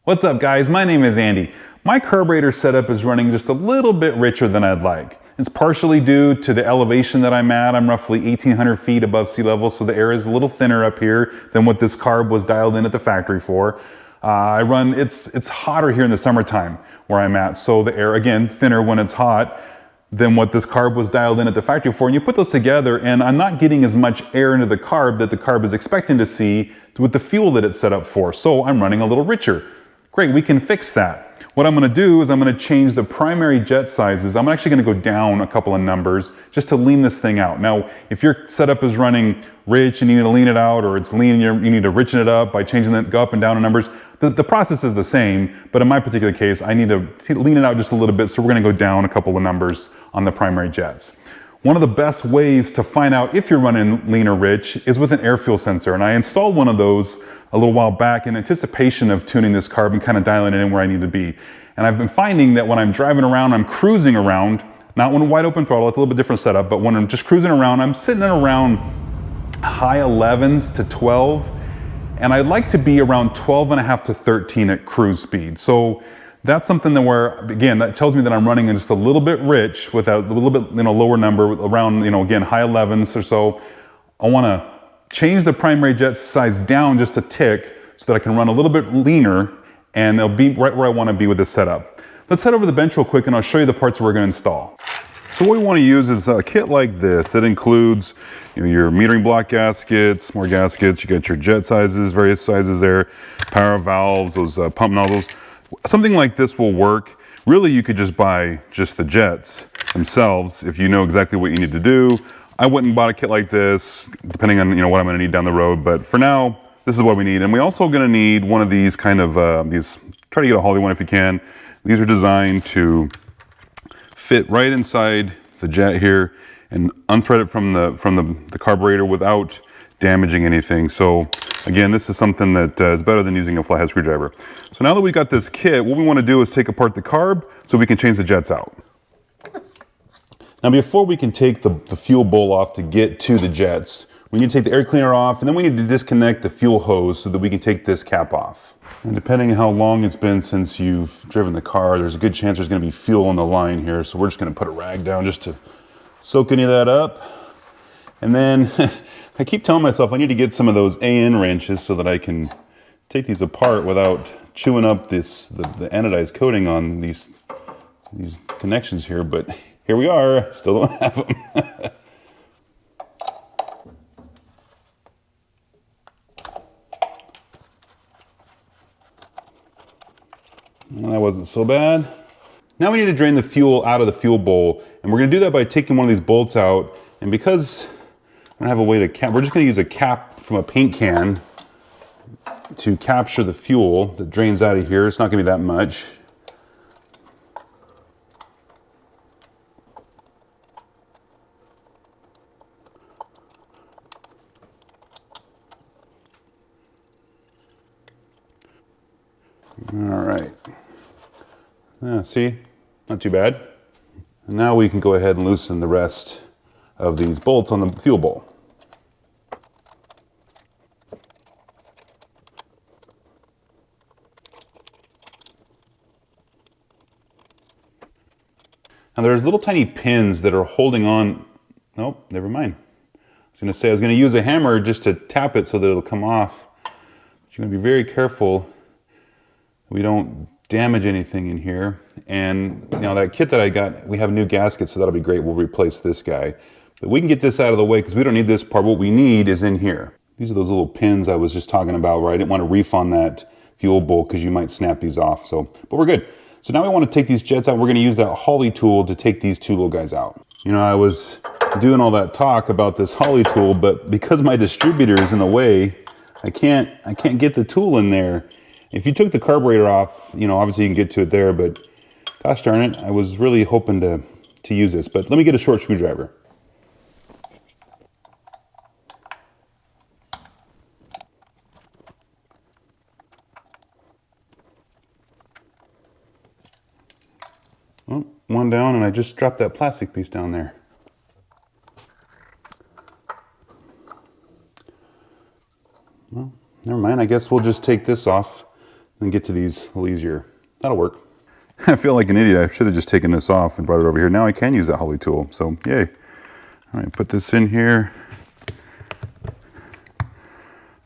What's up guys, my name is Andy. My carburetor setup is running just a little bit richer than I'd like. It's partially due to the elevation that I'm at. I'm roughly 1,800 feet above sea level, so the air is a little thinner up here than what this carb was dialed in at the factory for. It's hotter here in the summertime where I'm at, so the air, again, thinner when it's hot than what this carb was dialed in at the factory for. And you put those together and I'm not getting as much air into the carb that the carb is expecting to see with the fuel that it's set up for, so I'm running a little richer. Great, we can fix that. What I'm gonna do is I'm gonna change the primary jet sizes. I'm actually gonna go down a couple of numbers just to lean this thing out. Now, if your setup is running rich and you need to lean it out, or it's lean and you need to richen it up by changing it, go up and down in numbers, the process is the same, but in my particular case, I need to lean it out just a little bit, so we're gonna go down a couple of numbers on the primary jets. One of the best ways to find out if you're running lean or rich is with an air fuel sensor, and I installed one of those a little while back in anticipation of tuning this carb and kind of dialing it in where I need to be. And I've been finding that when I'm driving around, I'm cruising around, not when wide open throttle, it's a little bit different setup, but when I'm just cruising around, I'm sitting at around high 11s to 12, and I'd like to be around 12.5 to 13 at cruise speed. So that's something that where, again, that tells me that I'm running in just a little bit rich with a little bit, lower number around, again, high 11s or so. I wanna change the primary jet size down just a tick so that I can run a little bit leaner and it'll be right where I want to be with this setup. Let's head over to the bench real quick and I'll show you the parts we're going to install. So what we want to use is a kit like this. It includes your metering block gaskets, more gaskets, you got your jet sizes, various sizes there, power valves, those pump nozzles. Something like this will work. Really, you could just buy just the jets themselves if you know exactly what you need to do. I went and bought a kit like this, depending on what I'm going to need down the road. But for now, this is what we need. And we also going to need one of these kind of try to get a Holley one if you can. These are designed to fit right inside the jet here and unthread it from the carburetor without damaging anything. So again, this is something that is better than using a flathead screwdriver. So now that we've got this kit, what we want to do is take apart the carb so we can change the jets out. Now before we can take the fuel bowl off to get to the jets, we need to take the air cleaner off, and then we need to disconnect the fuel hose so that we can take this cap off. And depending on how long it's been since you've driven the car, there's a good chance there's going to be fuel on the line here, so we're just going to put a rag down just to soak any of that up. And then I keep telling myself I need to get some of those AN wrenches so that I can take these apart without chewing up the anodized coating on these connections here, but here we are, still don't have them. Well, that wasn't so bad. Now we need to drain the fuel out of the fuel bowl, and we're gonna do that by taking one of these bolts out, and because I don't have a way to cap, we're just gonna use a cap from a paint can to capture the fuel that drains out of here. It's not gonna be that much. All right. Yeah, see, not too bad. And now we can go ahead and loosen the rest of these bolts on the fuel bowl. Now there's little tiny pins that are holding on. Nope, never mind. I was gonna use a hammer just to tap it so that it'll come off. But you're gonna be very careful we don't damage anything in here. And now that kit that I got, we have new gaskets, so that'll be great. We'll replace this guy. But we can get this out of the way because we don't need this part. What we need is in here. These are those little pins I was just talking about where I didn't want to reef on that fuel bowl because you might snap these off. But we're good. So now we want to take these jets out. We're going to use that Holley tool to take these two little guys out. I was doing all that talk about this Holley tool, but because my distributor is in the way, I can't get the tool in there. If you took the carburetor off, obviously you can get to it there, but gosh darn it, I was really hoping to use this. But let me get a short screwdriver. Oh, one down, and I just dropped that plastic piece down there. Well, never mind. I guess we'll just take this off and get to these a little easier. That'll work. I feel like an idiot. I should have just taken this off and brought it over here. Now I can use that Holley tool, so yay. All right, put this in here.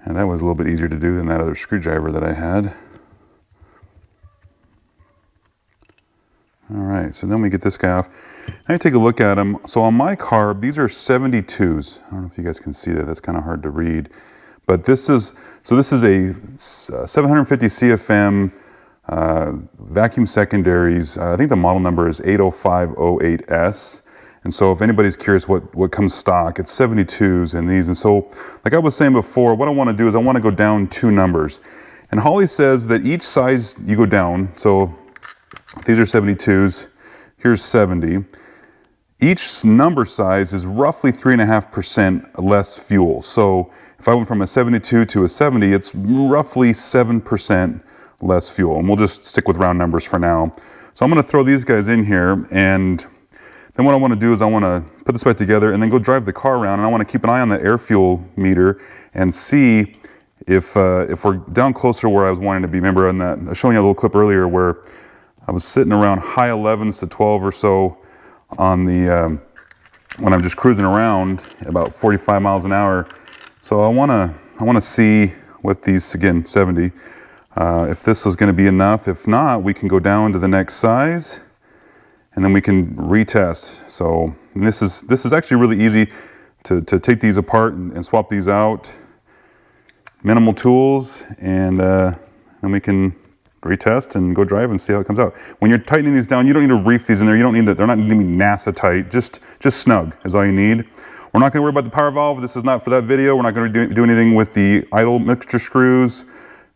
And that was a little bit easier to do than that other screwdriver that I had. All right, so then we get this guy off. Now you take a look at them. So on my carb, these are 72s. I don't know if you guys can see that. That's kind of hard to read. But this is a 750 CFM vacuum secondaries. I think the model number is 80508S. And so if anybody's curious what comes stock, it's 72s in these. And so like I was saying before, what I want to do is I want to go down 2 numbers. And Holley says that each size you go down, so these are 72s, here's 70. Each number size is roughly 3.5% less fuel. So if I went from a 72 to a 70, it's roughly 7% less fuel. And we'll just stick with round numbers for now. So I'm going to throw these guys in here, and then what I want to do is I want to put this back together and then go drive the car around, and I want to keep an eye on the air fuel meter and see if we're down closer to where I was wanting to be. Remember on that, I was showing you a little clip earlier where I was sitting around high 11s to 12 or so on the, when I'm just cruising around at about 45 miles an hour. So I want to see what these, again, 70, if this is going to be enough. If not, we can go down to the next size, and then we can retest. So this is actually really easy to take these apart and swap these out. Minimal tools, and then we can retest and go drive and see how it comes out. When you're tightening these down, you don't need to reef these in there. You don't need to, they're not going to be NASA tight. Just snug is all you need. We're not going to worry about the power valve. This is not for that video. We're not going to do anything with the idle mixture screws.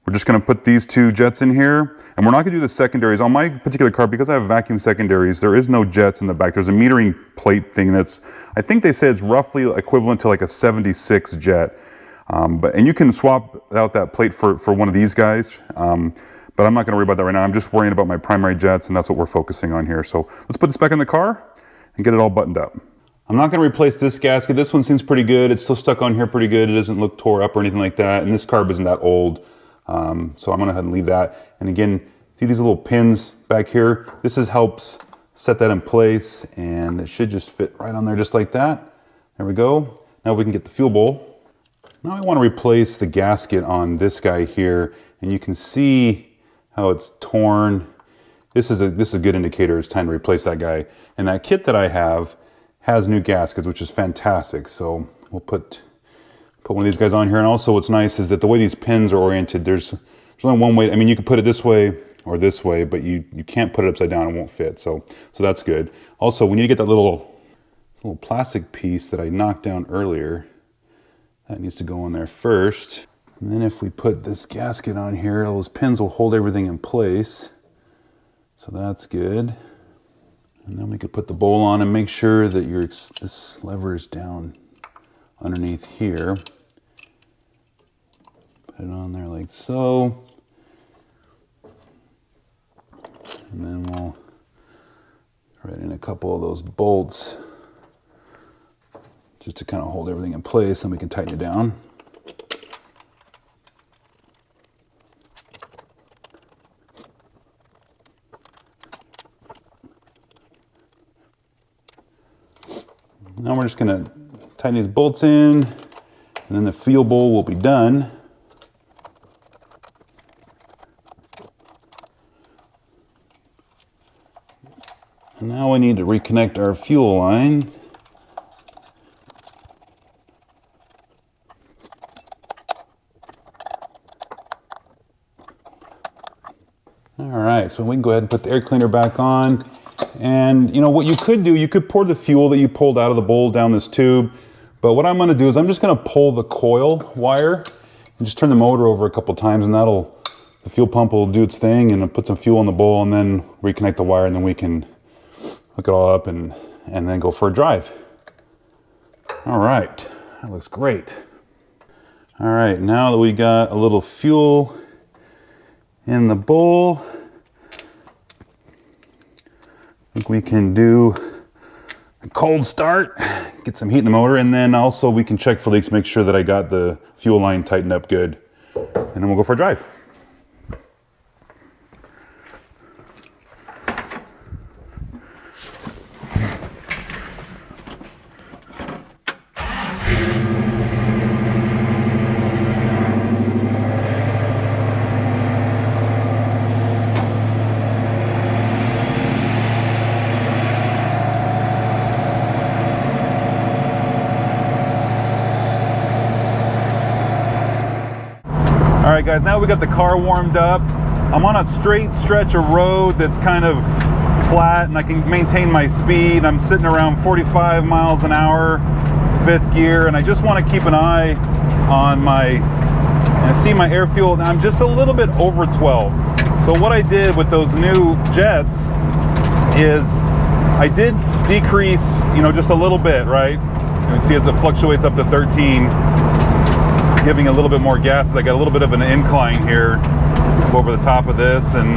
We're just going to put these 2 jets in here, and we're not going to do the secondaries. On my particular car, because I have vacuum secondaries, there is no jets in the back. There's a metering plate thing that's, I think they say it's roughly equivalent to like a 76 jet. And you can swap out that plate for one of these guys. But I'm not going to worry about that right now. I'm just worrying about my primary jets, and that's what we're focusing on here. So let's put this back in the car and get it all buttoned up. I'm not going to replace this gasket. This one seems pretty good. It's still stuck on here pretty good. It doesn't look tore up or anything like that. And this carb isn't that old. So I'm going to go ahead and leave that. And again, see these little pins back here? This helps set that in place, and it should just fit right on there just like that. There we go. Now we can get the fuel bowl. Now I want to replace the gasket on this guy here, and you can see how it's torn. This is a good indicator it's time to replace that guy. And that kit that I have has new gaskets, which is fantastic. So we'll put one of these guys on here. And also what's nice is that the way these pins are oriented, there's only one way. I mean, you could put it this way or this way, but you can't put it upside down, it won't fit. So that's good. Also, we need to get that little plastic piece that I knocked down earlier. That needs to go in there first. And then if we put this gasket on here, those pins will hold everything in place. So that's good. And then we could put the bowl on and make sure that this lever is down underneath here. Put it on there like so. And then we'll thread in a couple of those bolts just to kind of hold everything in place, and we can tighten it down. Now we're just going to tighten these bolts in, and then the fuel bowl will be done. And now we need to reconnect our fuel line. All right, so we can go ahead and put the air cleaner back on. And you know what you could do, you could pour the fuel that you pulled out of the bowl down this tube. But what I'm going to do is I'm just going to pull the coil wire and just turn the motor over a couple times, and the fuel pump will do its thing, and it'll put some fuel in the bowl, and then reconnect the wire, and then we can hook it all up and then go for a drive. All right, that looks great. All right, now that we got a little fuel in the bowl, I think we can do a cold start, get some heat in the motor, and then also we can check for leaks, make sure that I got the fuel line tightened up good, and then we'll go for a drive. All right guys, now we got the car warmed up. I'm on a straight stretch of road that's kind of flat and I can maintain my speed. I'm sitting around 45 miles an hour, 5th gear, and I just want to keep an eye on I see my air fuel. I'm just a little bit over 12. So what I did with those new jets is I did decrease, just a little bit, right? You can see as it fluctuates up to 13. Giving a little bit more gas. I got a little bit of an incline here over the top of this, and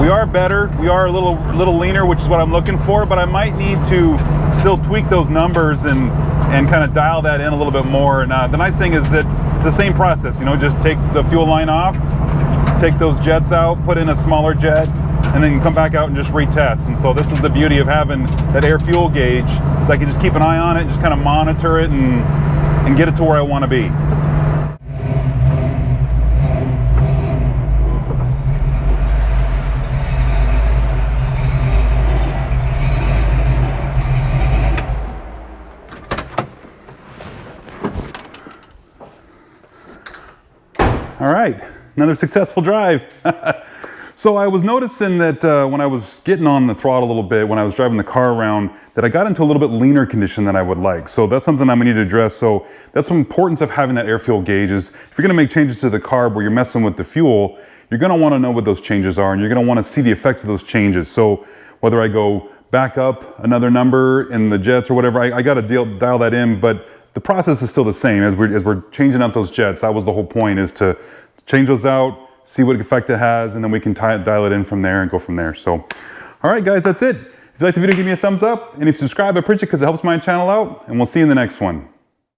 we are better. We are a little leaner, which is what I'm looking for, but I might need to still tweak those numbers and kind of dial that in a little bit more. And the nice thing is that it's the same process, just take the fuel line off, take those jets out, put in a smaller jet, and then come back out and just retest. And so this is the beauty of having that air fuel gauge, is I can just keep an eye on it, just kind of monitor it and get it to where I want to be. All right, another successful drive. So I was noticing that when I was getting on the throttle a little bit, when I was driving the car around, that I got into a little bit leaner condition than I would like. So that's something I'm gonna need to address. So that's the importance of having that air fuel gauge is if you're gonna make changes to the carb where you're messing with the fuel, you're gonna wanna know what those changes are and you're gonna wanna see the effects of those changes. So whether I go back up another number in the jets or whatever, I gotta dial that in, but the process is still the same as we're changing out those jets. That was the whole point, is to change those out, see what effect it has, and then we can dial it in from there and go from there. So, all right guys, that's it. If you like the video, give me a thumbs up, and if you subscribe, I appreciate it because it helps my channel out, and we'll see you in the next one.